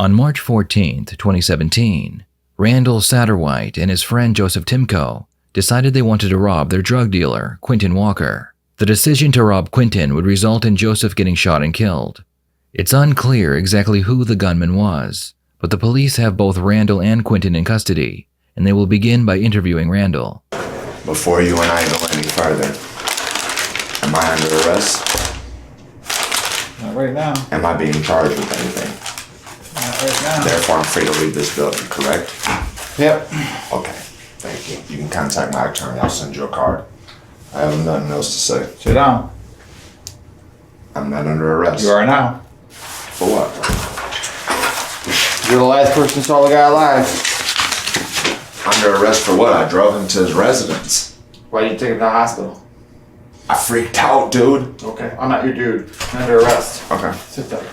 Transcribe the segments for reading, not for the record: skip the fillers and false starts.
On March 14, 2017, Randall Satterwhite and his friend Joseph Timko decided they wanted to rob their drug dealer, Quentin Walker. The decision to rob Quentin would result in Joseph getting shot and killed. It's unclear exactly who the gunman was, but the police have both Randall and Quentin in custody, and they will begin by interviewing Randall. Before you and I go any further, am I under arrest? Not right now. Am I being charged with anything? Not right now. Therefore, I'm free to leave this building, correct? Yep. Okay, thank you. You can contact my attorney. I'll send you a card. I have nothing else to say. Sit down. I'm not under arrest. You are now. For what? You're the last person saw the guy alive. Under arrest for what? I drove him to his residence. Why did you take him to the hospital? I freaked out, dude. Okay, I'm not your dude. I'm under arrest. Okay. Sit down.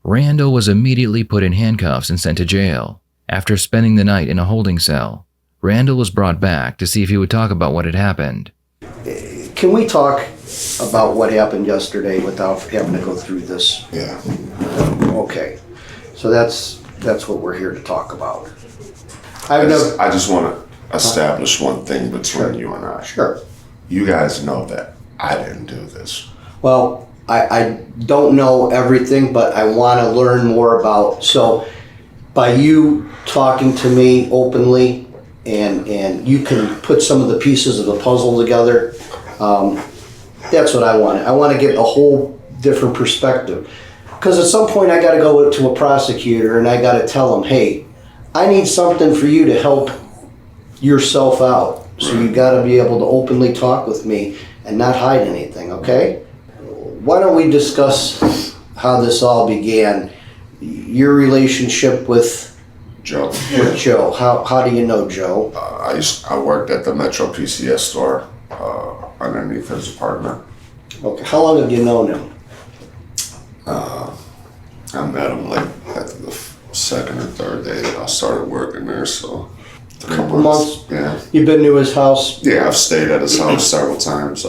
Randall was immediately put in handcuffs and sent to jail. After spending the night in a holding cell, Randall was brought back to see if he would talk about what had happened. Can we talk about what happened yesterday without having to go through this? Yeah. Okay, so that's what we're here to talk about. I just want to establish one thing between you and I. Sure. You guys know that I didn't do this. Well, I don't know everything, but I want to learn more about. So, by you talking to me openly, and you can put some of the pieces of the puzzle together. That's what I want. I want to get a whole different perspective. Because at some point I got to go to a prosecutor and I got to tell them, hey, I need something for you to help yourself out. So you got to be able to openly talk with me and not hide anything, okay? Why don't we discuss how this all began? Your relationship with Joe. With Joe. How do you know Joe? I worked at the Metro PCS store underneath his apartment. Okay. How long have you known him? I met him like at the second or third day that I started working there, so 3 Couple months. Yeah. You've been to his house? Yeah, I've stayed at his house several times.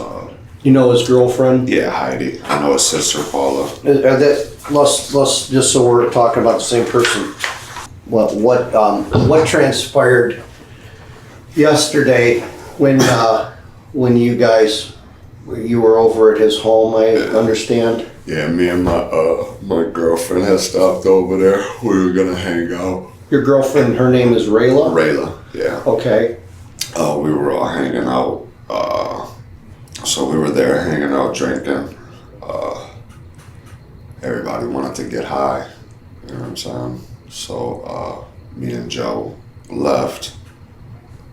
You know his girlfriend? Yeah, Heidi. I know his sister Paula. Let's just so we're talking about the same person. What transpired yesterday when you guys were over at his home? I understand. Yeah, me and my girlfriend had stopped over there. We were gonna hang out. Your girlfriend, her name is Rayla? Rayla, yeah. Okay. We were all hanging out. So we were there hanging out, drinking. Everybody wanted to get high. You know what I'm saying? So me and Joe left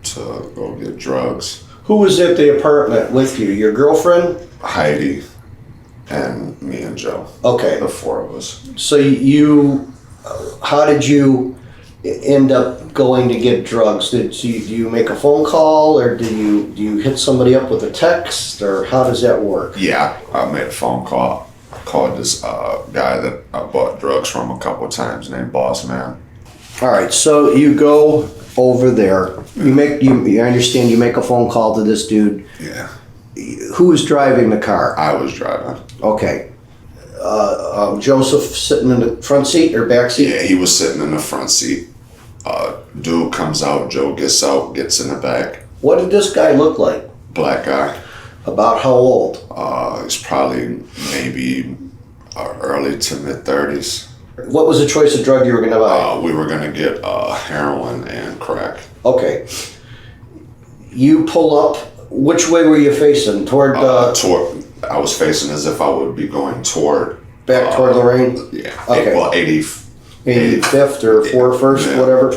to go get drugs. Who was at the apartment with you? Your girlfriend? Heidi and me and Joe. Okay. The four of us. So how did you end up going to get drugs? Do you make a phone call, or do you hit somebody up with a text, or how does that work? Yeah, I made a phone call. I called this guy that I bought drugs from a couple of times named Boss Man. All right, so you go over there. I understand you make a phone call to this dude. Yeah. Who was driving the car? I was driving. Okay. Joseph sitting in the front seat or back seat? Yeah, he was sitting in the front seat. Dude comes out, Joe gets out, gets in the back. What did this guy look like? Black guy. About how old? He's probably maybe early to mid-30s. What was the choice of drug you were going to buy? We were going to get heroin and crack. Okay. You pull up. Which way were you facing? Toward I was facing as if I would be going toward... Back toward Lorraine? Yeah. Okay. 85th or 41st, yeah. Whatever.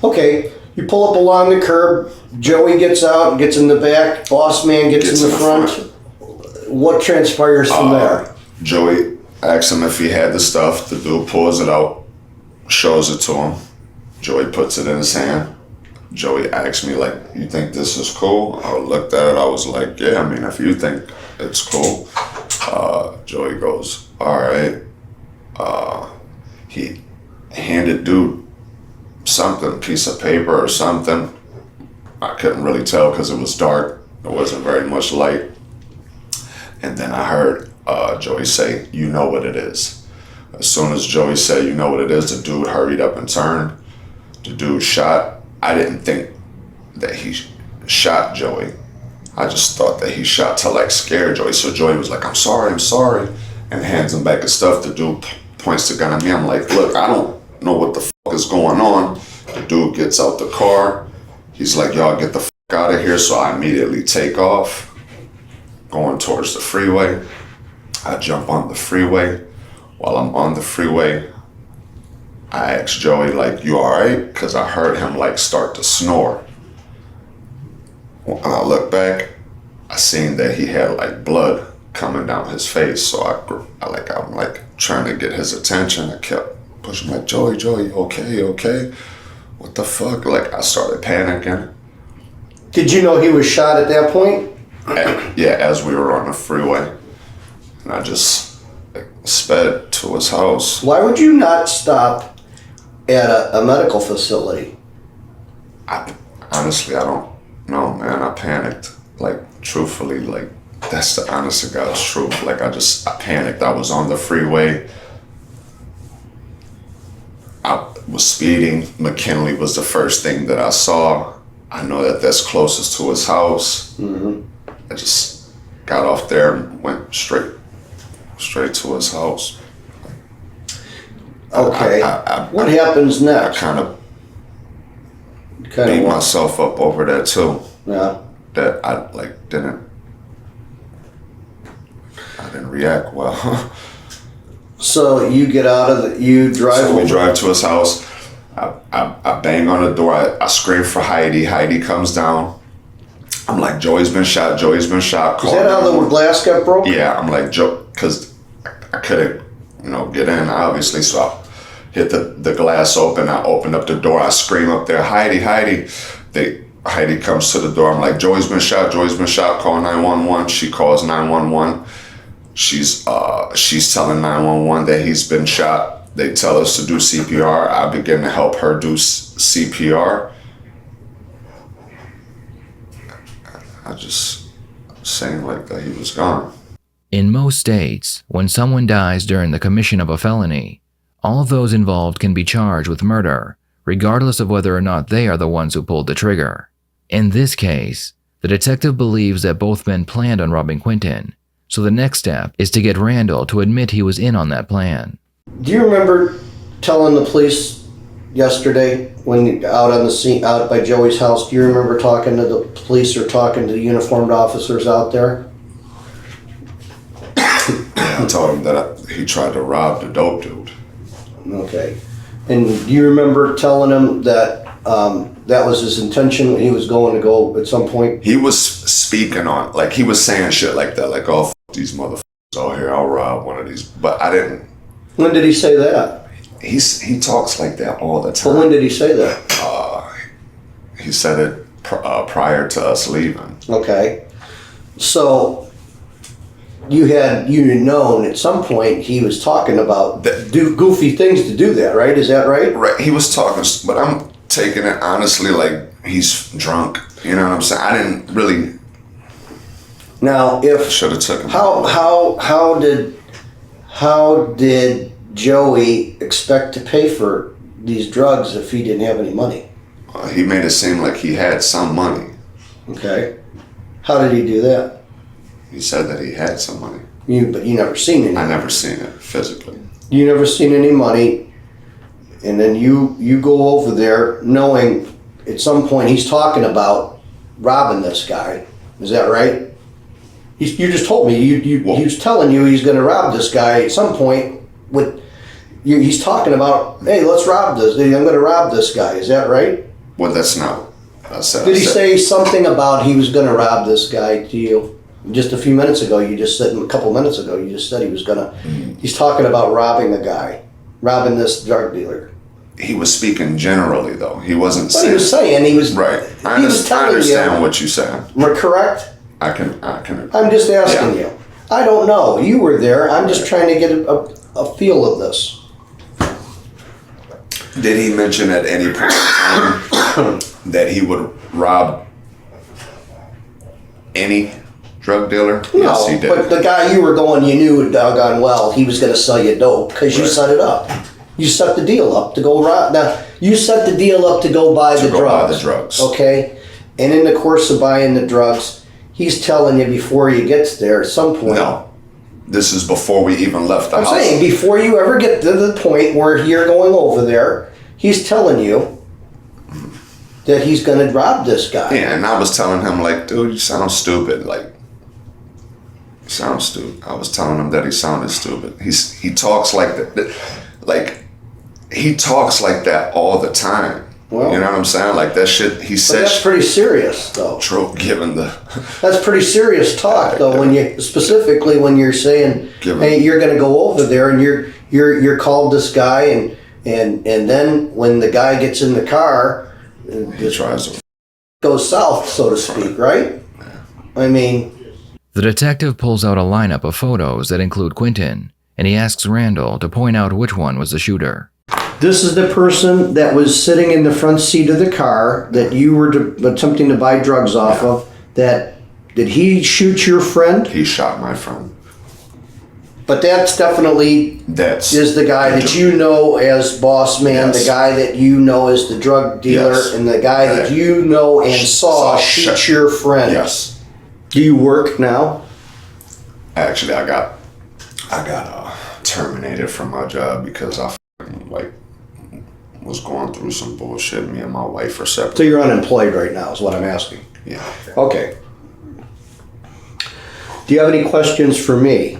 Okay. You pull up along the curb. Joey gets out, gets in the back. Boss Man gets in the front. What transpires from there? Joey asks him if he had the stuff. The dude pulls it out, shows it to him. Joey puts it in his hand. Joey asked me, like, you think this is cool? I looked at it. I was like, yeah, I mean, if you think it's cool. Joey goes, all right. He handed dude something, piece of paper or something. I couldn't really tell because it was dark. There wasn't very much light. And then I heard Joey say, you know what it is. As soon as Joey said, you know what it is, the dude hurried up and turned. The dude shot. I didn't think that he shot Joey. I just thought that he shot to like scare Joey. So Joey was like, I'm sorry, and hands him back his stuff. The dude points the gun at me. I'm like, look, I don't know what the fuck is going on. The dude gets out the car. He's like, y'all get the fuck out of here. So I immediately take off, going towards the freeway. I jump on the freeway. While I'm on the freeway, I asked Joey, like, you all right? Because I heard him like start to snore. When I look back, I seen that he had like blood coming down his face. So I'm like trying to get his attention. I kept pushing, like, Joey, okay? What the fuck? Like, I started panicking. Did you know he was shot at that point? Yeah, as we were on the freeway. And I just sped to his house. Why would you not stop at a medical facility? Honestly, I don't know, man. I panicked. Like, truthfully, like, that's the honest to God's truth. Like, I panicked. I was on the freeway. I was speeding. McKinley was the first thing that I saw. I know that that's closest to his house. Mm-hmm. I just got off there and went straight to his house. Okay. What happens I next? kind of beat myself up over that too. Yeah. That I didn't react well. So you get out of you drive. So we over. drive to his house. I bang on the door. I scream for Heidi. Heidi comes down. I'm like, Joey's been shot. Is that how the glass got broken? Yeah, I'm like, Joe, because I couldn't, get in, obviously. So I hit the glass open. I opened up the door. I scream up there, Heidi. Heidi comes to the door. I'm like, Joey's been shot. Call 911. She calls 911. She's telling 911 that he's been shot. They tell us to do CPR. I begin to help her do CPR. I just saying like that he was gone. In most states, when someone dies during the commission of a felony, all those involved can be charged with murder, regardless of whether or not they are the ones who pulled the trigger. In this case, the detective believes that both men planned on robbing Quintin, so the next step is to get Randall to admit he was in on that plan. Do you remember telling the police yesterday when out on the scene, out by Joey's house? Do you remember talking to the police or talking to the uniformed officers out there? I told him that he tried to rob the dope dude. Okay. And do you remember telling him that that was his intention when he was going to go at some point? He was speaking on, like, he was saying shit like that, like, oh, these motherfuckers out here, I'll rob one of these. But I didn't. When did he say that? He talks like that all the time. But when did he say that? He said it prior to us leaving. Okay. So you had known at some point he was talking about do goofy things to do that, right? Is that right? Right. He was talking, but I'm taking it honestly like he's drunk. You know what I'm saying? I didn't really. Now, if should have took him. How did Joey expect to pay for these drugs if he didn't have any money? He made it seem like he had some money. Okay. How did he do that? He said that he had some money. But you never seen any. I never seen it physically. You never seen any money, and then you go over there knowing at some point he's talking about robbing this guy. Is that right? You just told me he was telling you he's going to rob this guy at some point. He's talking about, hey, let's rob this. I'm going to rob this guy. Is that right? Well, that's not. Did he say something about he was going to rob this guy to you? Just a few minutes ago, a couple minutes ago, you just said he was going to. He's talking about robbing a guy, robbing this drug dealer. He was speaking generally, though. He wasn't saying. What he was saying, he was. Right. I understand what you said. We're correct? I can. I'm just asking you. I don't know. You were there. I'm just trying to get a feel of this. Did he mention at any point in time that he would rob any drug dealer? No, Yes, he did. but the guy you were going, you knew doggone well he was going to sell you dope because you Right. set it up. You set the deal up to go around. Now, you set the deal up to go buy the drugs. Buy the drugs. Okay? And in the course of buying the drugs, he's telling you before you get there at some point. No. This is before we even left the I'm house. saying, before you ever get to the point where you're going over there, he's telling you that he's going to rob this guy. Yeah, and I was telling him, like, dude, you sound stupid. Like, you sound stupid. I was telling him that he sounded stupid. He talks like that. Like, he talks like that all the time. Well, you know what I'm saying? Like, that shit, he But said. that's pretty serious, though. True, given the. That's pretty serious talk, though. When you specifically when you're saying, "Hey, you're going to go over there," and you're called this guy, and then when the guy gets in the car, He tries to. goes south, so to speak, right? I mean, The detective pulls out a lineup of photos that include Quentin, and he asks Randall to point out which one was the shooter. this is the person that was sitting in the front seat of the car that you were attempting to buy drugs off of. That did he shoot your friend? He shot my friend. But that's definitely That's. is the guy that you know as boss man, Yes. the guy that you know as the drug dealer, Yes. and the guy that you know and saw shoot your friend. Yes. Do you work now? Actually, I got terminated from my job because I like was going through some bullshit. Me and my wife are separate. So you're unemployed right now, is what I'm asking. Yeah. Okay. Do you have any questions for me?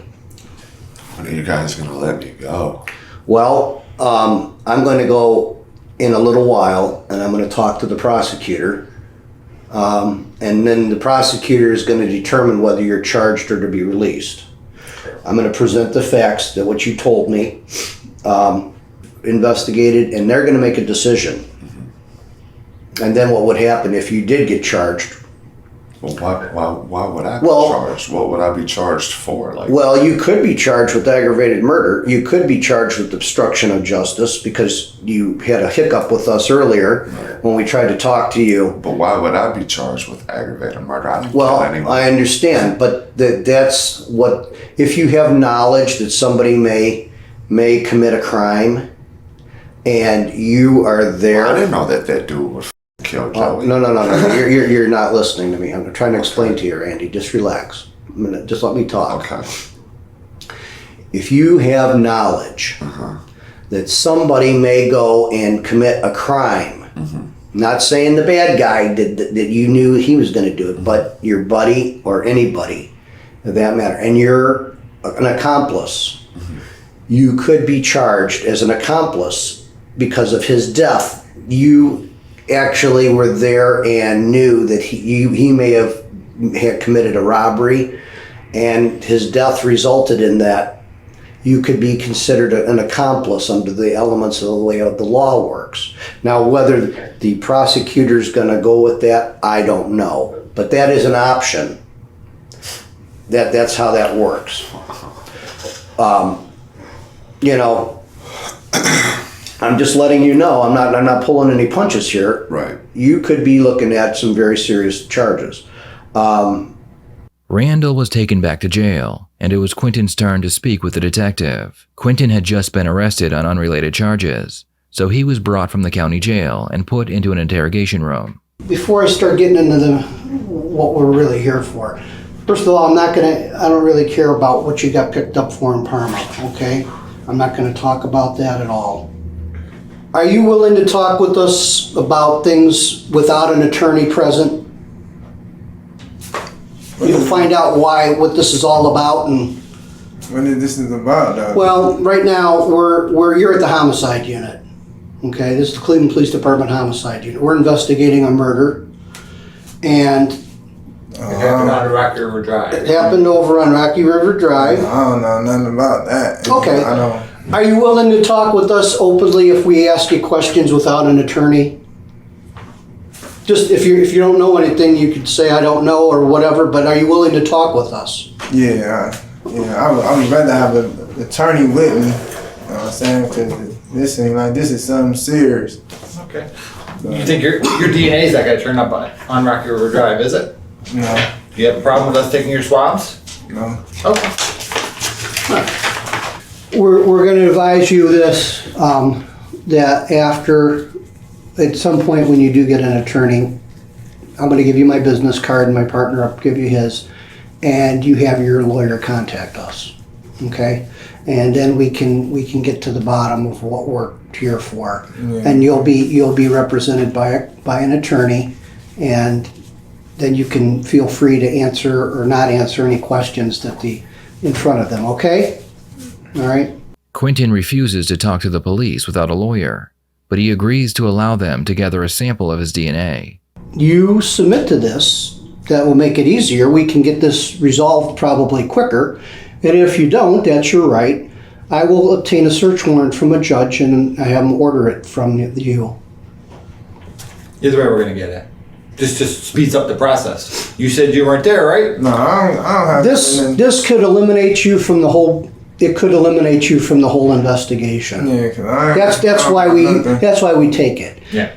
When are you guys gonna let me go? Well, I'm going to go in a little while, and I'm going to talk to the prosecutor. And then the prosecutor is going to determine whether you're charged or to be released. I'm going to present the facts that what you told me, investigated, and they're going to make a decision. And then what would happen if you did get charged? Well, why would I be Well- charged? What would I be charged for? Like, Well, you could be charged with aggravated murder. You could be charged with obstruction of justice because you had a hiccup with us earlier when we tried to talk to you. but why would I be charged with aggravated murder? I didn't Well, kill anyone. I understand, but that's what, if you have knowledge that somebody may commit a crime and you are there. I didn't know that dude would kill Joey. No. You're not listening to me. I'm trying to explain to you, Randy. Just relax. Just let me talk. Okay. If you have knowledge that somebody may go and commit a crime, not saying the bad guy did that you knew he was going to do it, but your buddy or anybody of that matter, and you're an accomplice, you could be charged as an accomplice because of his death. You actually were there and knew that he may have had committed a robbery, and his death resulted in that. You could be considered an accomplice under the elements of the way of the law works. Now, whether the prosecutor's going to go with that, I don't know, but that is an option. That's how that works. You know, I'm just letting you know. I'm not pulling any punches here. Right. You could be looking at some very serious charges. Randall was taken back to jail, and it was Quentin's turn to speak with the detective. Quentin had just been arrested on unrelated charges, so he was brought from the county jail and put into an interrogation room. Before I start getting into what we're really here for, first of all, I don't really care about what you got picked up for in Parma, okay? I'm not gonna talk about that at all. Are you willing to talk with us about things without an attorney present? You'll find out what this is all about, and What is this is about, though? well, right now you're at the homicide unit. Okay, this is the Cleveland Police Department homicide unit. We're investigating a murder, and It happened on Rocky River Drive. it happened over on Rocky River Drive. I don't know nothing about that. Okay. I don't. Are you willing to talk with us openly if we ask you questions without an attorney? Just if you don't know anything, you could say I don't know or whatever. But are you willing to talk with us? Yeah, I would rather have an attorney with me. You know what I'm saying? Because this seems like this is something serious. Okay. You think your DNA's that got turned up on Rocky River Drive, is it? You know, Do you have a problem with us taking your swabs? No. Okay. We're gonna advise you this, that after, at some point when you do get an attorney, I'm gonna give you my business card and my partner will give you his, and you have your lawyer contact us, okay? And then we can get to the bottom of what we're here for. Yeah. And you'll be represented by an attorney, and then you can feel free to answer or not answer any questions that in front of them, okay? All right? Quentin refuses to talk to the police without a lawyer, but he agrees to allow them to gather a sample of his DNA. You submit to this, that will make it easier. We can get this resolved probably quicker. And if you don't, that's your right. I will obtain a search warrant from a judge and I have him order it from you. Either way, we're gonna get it. Just speeds up the process. You said you weren't there, right? No, I don't have nothing. This could eliminate you from the whole. It could eliminate you from the whole investigation. Yeah, 'cause I That's don't why have we. nothing. That's why we take it. Yeah.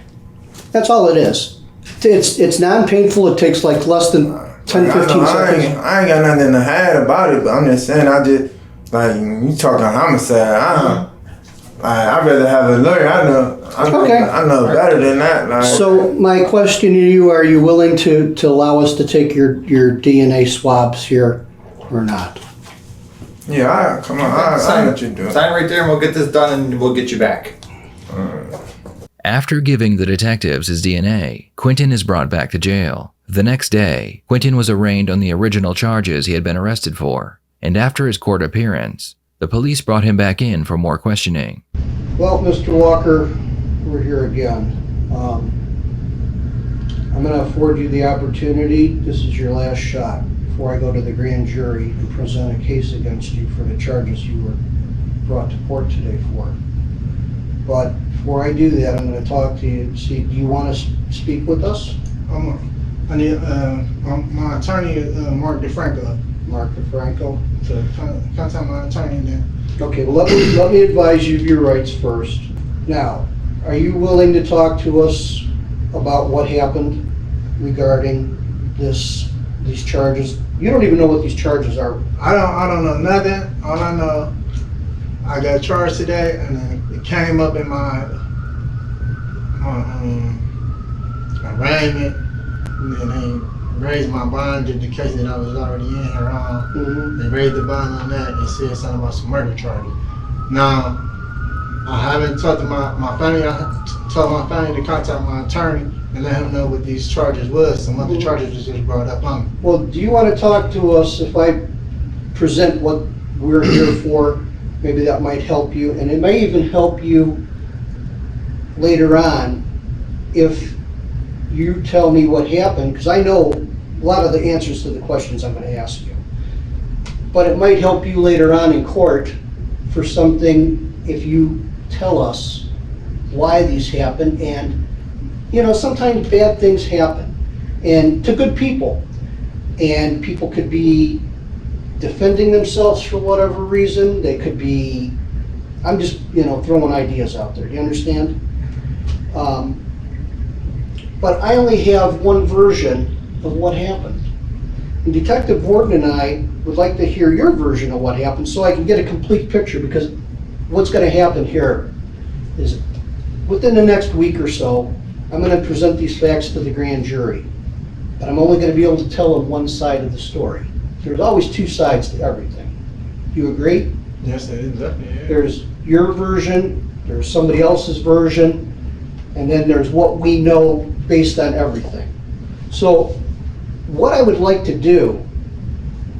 That's all it is. It's non-painful. It takes like less than 10, 15 seconds. I ain't got nothing to hide about it, but I'm just saying, like, you talking homicide, I'd rather have a lawyer. Okay. I know better than that. Like, So my question to you, are you willing to allow us to take your DNA swabs here or not? yeah, come on, I know what you're doing. Sign right there and we'll get this done and we'll get you back. After giving the detectives his DNA, Quentin is brought back to jail. The next day, Quentin was arraigned on the original charges he had been arrested for, and after his court appearance, the police brought him back in for more questioning. Well, Mr. Walker, we're here again. I'm going to afford you the opportunity. This is your last shot before I go to the grand jury and present a case against you for the charges you were brought to court today for. But before I do that, I'm going to talk to you. See, do you want to speak with us? I need my attorney, Mark DeFranco, Mark DeFranco? to contact my attorney then. Okay, well, let me advise you of your rights first. Now, are you willing to talk to us about what happened regarding these charges? You don't even know what these charges are. I don't know nothing. All I know, I got charged today, and then it came up in my arraignment, and then they raised my bond in the case that I was already in here on. Mm-hmm. They raised the bond on that and said something about some murder charges. Now, I haven't talked to my family. I told my family to contact my attorney and let him know what these charges was and what the charges was just brought up on me. Well, do you want to talk to us if I present what we're here for? Maybe that might help you, and it may even help you later on if you tell me what happened, because I know a lot of the answers to the questions I'm going to ask you. But it might help you later on in court for something if you tell us why these happen. And, you know, sometimes bad things happen, and to good people. And people could be defending themselves for whatever reason. They could be, I'm just, throwing ideas out there. Do you understand? But I only have one version of what happened. And Detective Wharton and I would like to hear your version of what happened so I can get a complete picture, because what's going to happen here is within the next week or so, I'm going to present these facts to the grand jury. But I'm only going to be able to tell them one side of the story. There's always two sides to everything. You agree? Yes, it is definitely. Yeah. There's your version, there's somebody else's version, and then there's what we know based on everything. So what I would like to do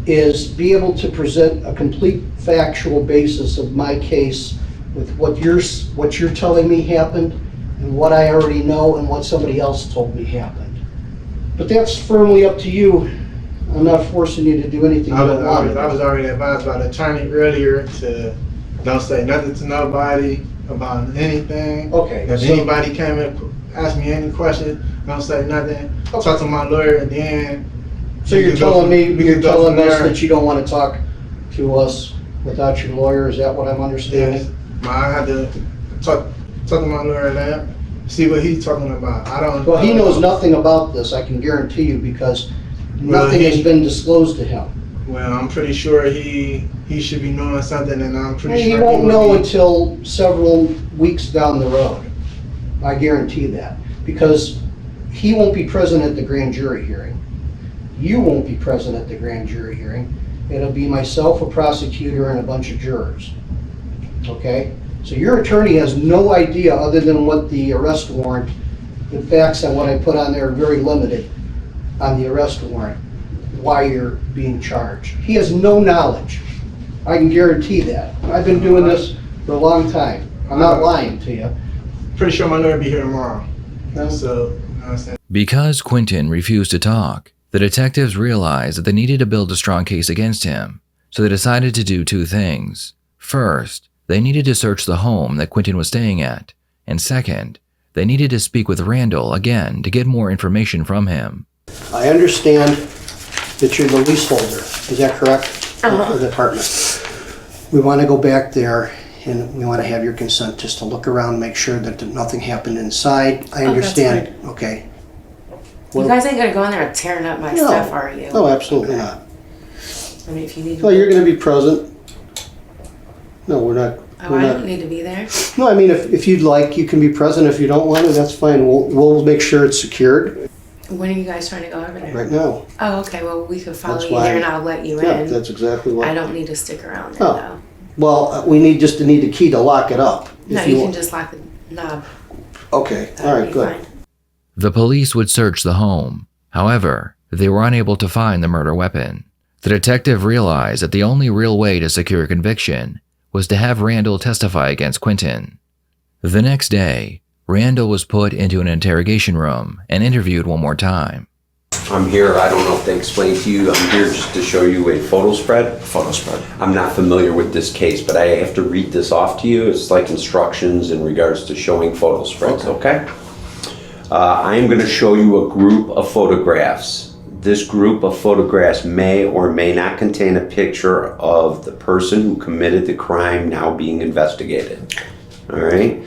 is be able to present a complete factual basis of my case with what you're telling me happened and what I already know and what somebody else told me happened. But that's firmly up to you. I'm not forcing you to do anything you don't want to do. I was already advised by the attorney earlier to don't say nothing to nobody about anything. Okay. If so- anybody came and asked me any question, don't say nothing. Talk to my lawyer, and then. So you're telling us that you don't want to talk to us without your lawyer? Is that what I'm understanding? Yes. I had to talk to my lawyer and see what he's talking about. I don't. Well, he knows nothing about this, I can guarantee you, because Well, Nothing has he- been disclosed to him. Well, I'm pretty sure he should be knowing something, and I'm pretty He sure won't will know be- until several weeks down the road. I guarantee that. Because he won't be present at the grand jury hearing. You won't be present at the grand jury hearing. It'll be myself, a prosecutor, and a bunch of jurors. Okay? So your attorney has no idea, other than what the arrest warrant, the facts on what I put on there are very limited on the arrest warrant, why you're being charged. He has no knowledge. I can guarantee that. I've been doing this for a long time. I'm not lying to you. Pretty sure my lawyer will be here tomorrow. No? So, I understand. Because Quintin refused to talk, the detectives realized that they needed to build a strong case against him, so they decided to do two things. First, they needed to search the home that Quintin was staying at, and second, they needed to speak with Randall again to get more information from him. I understand that you're the leaseholder. Is that correct? Of the apartment. We want to go back there and we want to have your consent just to look around, make sure that nothing happened inside. I understand. Okay. You guys ain't gonna go in there and tearing up my stuff, are you? No, absolutely not. I mean, if you need to. Well, you're going to be present. No, we're not. Oh, we're I not. don't need to be there. No, I mean, if you'd like, you can be present. If you don't want to, that's fine. We'll make sure it's secured When are you guys trying to go over there? right now. Oh, okay. Well, we could follow That's you why- there, and I'll let you Yeah, in. that's exactly what. I don't need to stick around there, Oh. though. Well, we need the key to lock it up. No, if you can want. just lock the knob. Okay, That all would right, be good. fine. The police would search the home. However, they were unable to find the murder weapon. The detective realized that the only real way to secure a conviction was to have Randall testify against Quintin. The next day, Randall was put into an interrogation room and interviewed one more time. I'm here, I don't know if they explained to you, I'm here just to show you a photo spread. Photo spread. I'm not familiar with this case, but I have to read this off to you. It's like instructions in regards to showing photo spreads, okay? I am going to show you a group of photographs. This group of photographs may or may not contain a picture of the person who committed the crime now being investigated. All right?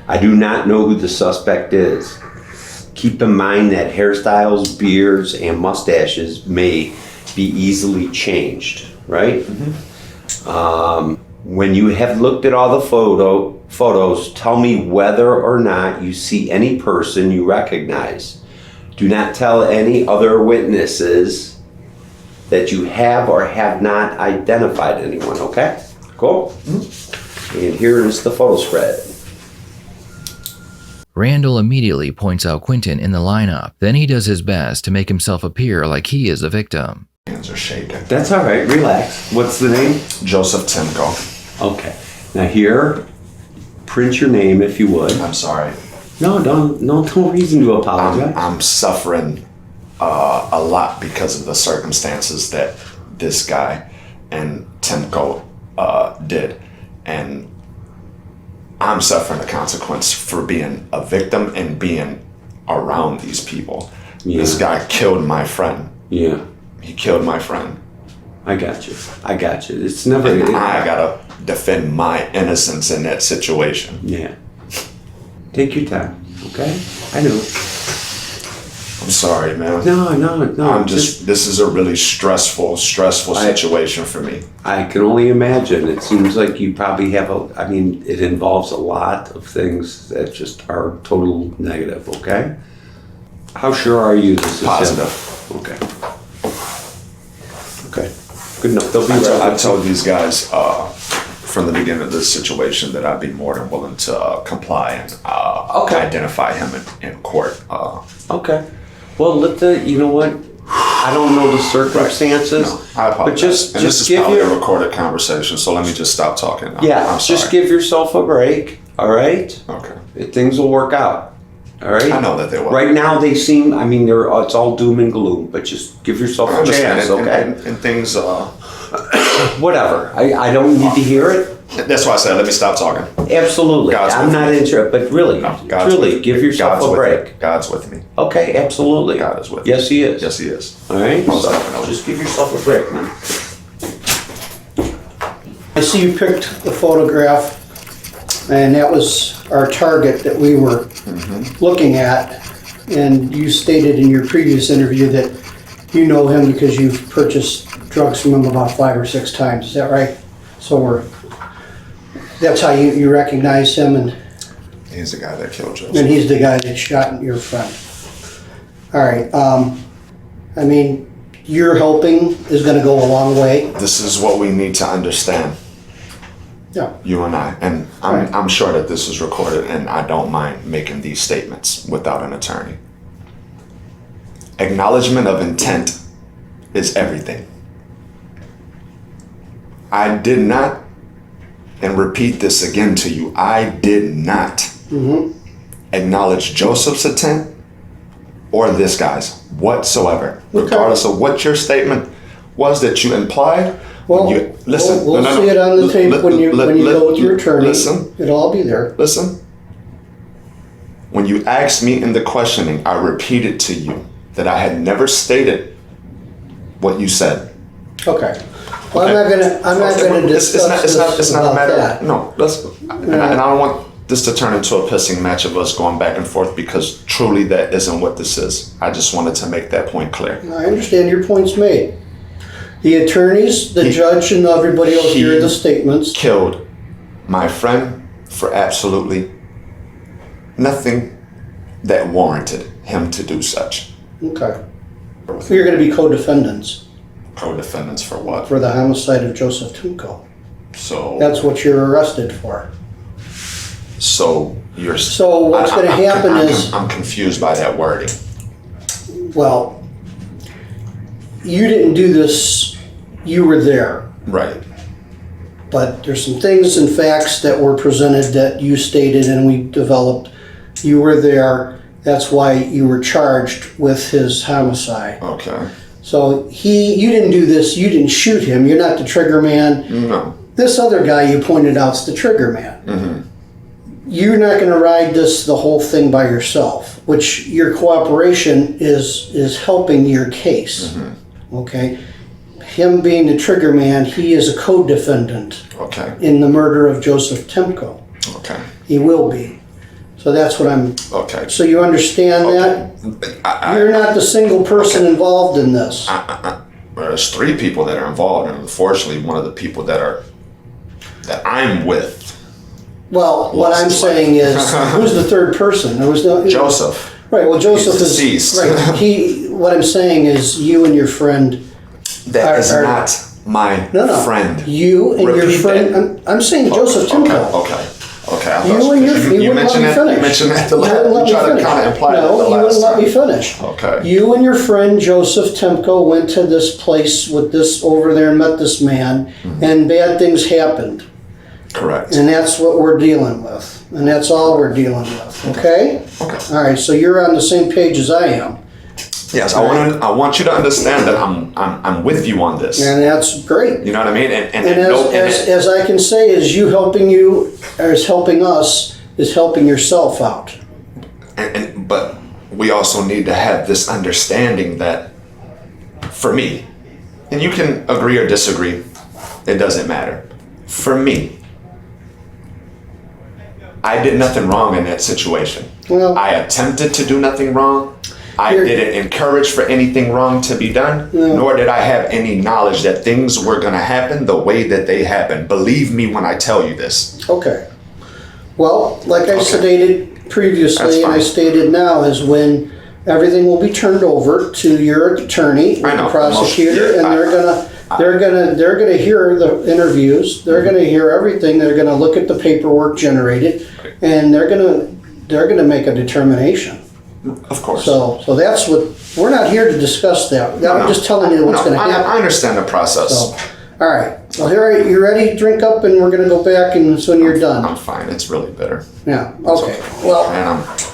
I do not know who the suspect is. Keep in mind that hairstyles, beards, and mustaches may be easily changed, right? When you have looked at all the photos, tell me whether or not you see any person you recognize. Do not tell any other witnesses that you have or have not identified anyone, okay? Cool? And here is the photo spread. Randall immediately points out Quintin in the lineup. Then he does his best to make himself appear like he is the victim. Hands are shaking. That's all right, relax. What's the name? Joseph Timko. Okay. Now here, print your name if you would. I'm sorry. No reason to apologize. I'm suffering a lot because of the circumstances that this guy and Timko did. And I'm suffering the consequence for being a victim and being around these people. Yeah. This guy killed my friend. Yeah, He killed my friend. I got you. It's never. And I gotta defend my innocence in that situation. Yeah. Take your time, okay? I know. I'm sorry, man. No. I'm just, this is a really stressful situation for me. I can only imagine. It seems like you probably have it involves a lot of things that just are total negative, okay? How sure are you this is Positive. him? Okay. Good enough. They'll be right. I told these guys from the beginning of this situation that I'd be more than willing to comply and Okay. identify him in court. Okay. Well, you know what? I don't know the circumstances, I apologize. but just and this is give probably a your recorded conversation, so let me just stop talking now. yeah. I'm sorry. Just give yourself a break. All right. Okay. Things will work out. All right. I know that they will. Right now, they seem. It's all doom and gloom. But just give yourself I a understand. chance, And, okay? and things. Whatever. I don't need to hear it. That's why I said let me stop talking. Absolutely. God's I'm with not me. into it. But really, No, God's really, with give me. yourself God's a with break. me. God's with me. Okay. Absolutely. God is with me. Yes, He is. Yes, he is. All right. Most So definitely. just give yourself a break, man. I see you picked the photograph, and that was our target that we were looking at. And you stated in your previous interview that You know him because you've purchased drugs from him about 5 or 6 times, is that right? So that's how you recognize him, and He's the guy that killed Joseph. he's the guy that shot your friend. All right, I mean, your helping is gonna go a long way. This is what we need to understand, Yeah. you and I. And I'm sure that this is recorded, and I don't mind making these statements without an attorney. Acknowledgement of intent is everything. I did not, and repeat this again to you, I did not acknowledge Joseph's intent or this guy's whatsoever, regardless of what your statement was that you implied. Well, when you, listen, we'll see it on the tape when you go with your attorney. Listen, it'll all be there. listen. When you asked me in the questioning, I repeated to you that I had never stated what you said. Okay. Well, I'm not gonna discuss It's not a matter. that. No, and I don't want this to turn into a pissing match of us going back and forth, because truly that isn't what this is. I just wanted to make that point clear. I understand your point's made. The attorneys, the judge, and everybody will hear the statements. Killed my friend for absolutely nothing that warranted him to do such. Okay. So you're gonna be co-defendants Co-defendants for what? for the homicide of Joseph Timko. So That's what you're arrested for. you're. So what's gonna happen is- I'm confused by that wording. Well, you didn't do this, you were there. Right. But there's some things and facts that were presented that you stated and we developed. You were there, that's why you were charged with his homicide. Okay. So you didn't do this, you didn't shoot him, you're not the trigger man. No. This other guy you pointed out's the trigger man. Mm-hmm. You're not gonna ride the whole thing by yourself, which your cooperation is helping your case. Mm-hmm. Okay? Him being the trigger man, he is a co-defendant Okay. in the murder of Joseph Timko. Okay. He will be. So that's what I'm, Okay. so you understand that? You're not the single person involved in this. There's 3 people that are involved, and unfortunately, one of the people that I'm with, Well, what I'm saying is, who's the third person? There was no Joseph. Right. Well, Joseph He's is deceased. right. What I'm saying is, you and your friend. That is are- not my No. friend. You and your Repeat friend. that. I'm saying Joseph Timko. Okay. I You thought and your you wouldn't let me mentioned that. finish. You mentioned that the You last. wouldn't let You me tried to finish. kind of imply that the No, you last wouldn't let me time. finish. Okay. You and your friend Joseph Timko went to this place with this over there and met this man, and bad things happened. Correct. And that's what we're dealing with. And that's all we're dealing with. Okay? Okay. All right, so you're on the same page as I am. Yes, I want you to understand that I'm with you on this. And that's great. You know what I mean? And as I can say, is you helping us, is helping yourself out. But we also need to have this understanding that, for me, and you can agree or disagree, it doesn't matter. For me, I did nothing wrong in that situation. Well- I attempted to do nothing wrong. I didn't encourage for anything wrong to be done, nor did I have any knowledge that things were going to happen the way that they happened. Believe me when I tell you this. Okay. Well, like I stated That's previously, and I fine. stated now, is when everything will be turned over to your attorney, I and know. the prosecutor, Yeah, and they're gonna hear the interviews. They're gonna hear everything. They're gonna look at the paperwork generated, and they're gonna make a determination. Of course. So that's what we're not here to discuss that. I'm just telling you what's going to happen. I understand the process. So, all right. Well, here you ready? Drink up, and we're going to go back, and when you're I'm done. fine. It's really bitter. Yeah. Okay. Well,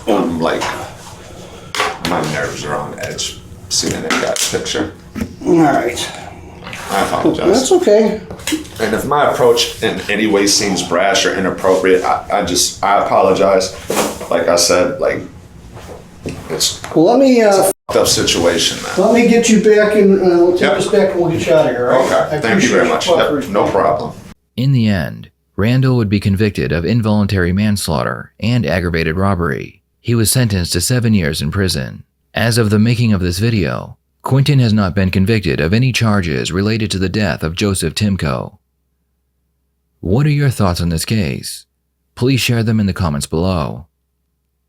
And I'm like, my nerves are on edge seeing that picture. all right. I apologize. That's okay. And if my approach in any way seems brash or inappropriate, I apologize. Like I said, like, it's Well, let me a fucked up situation, man. let me get you back, and we'll take Yep. us back, and we'll get you out of here. All right? Okay, I thank you appreciate very your much. Yep, cooperation. no problem. In the end, Randall would be convicted of involuntary manslaughter and aggravated robbery. He was sentenced to 7 years in prison. As of the making of this video, Quintin has not been convicted of any charges related to the death of Joseph Timko. What are your thoughts on this case? Please share them in the comments below.